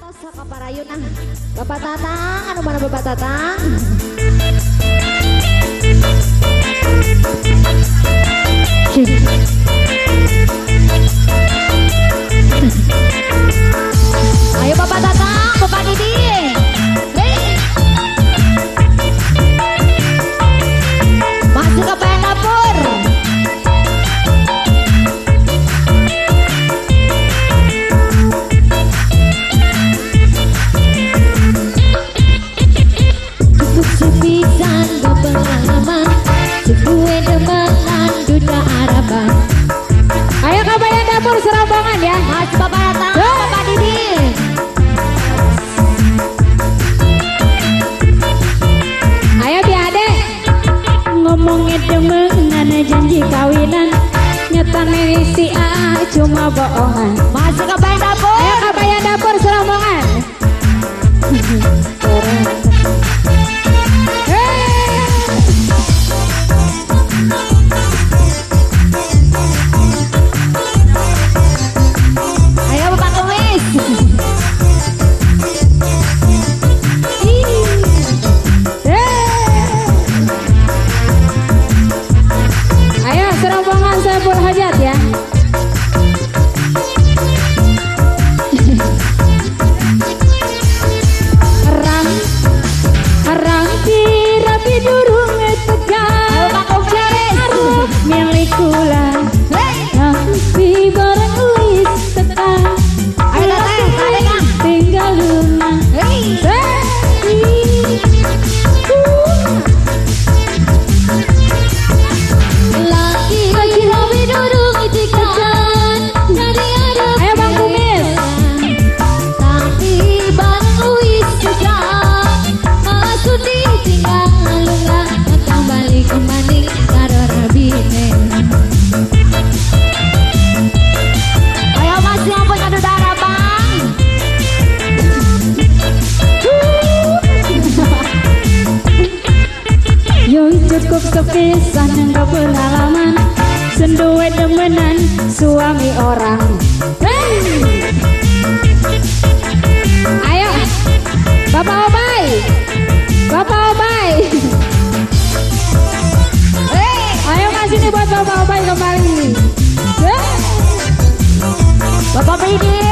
Saka parayun Bapak Tatang, anu mana Bapak Tatang? Ayo Bapak Tatang, Bapak Didi. Masuk ke pengen dapur. Ayo kabayan dapur serombongan ya. Mas Bapak datang, Bapak Didi. Ayo Biade. Ngomongnya demengan janji kawinan, nyata si A cuma bohongan. Masuk kabayan dapur. Ayo kabayan dapur serombongan. Hajat ya. Harang rapi durung tegang milik kula tapi bareng wis tekan. Ayo datang, tinggal lunga. Cukup kepisan enggak berhalaman, senduwe demenan suami orang. Ayo Bapak Obay, Bapak Obay. Ayo kasih nih buat Bapak Obay kembali. Bapak Didi.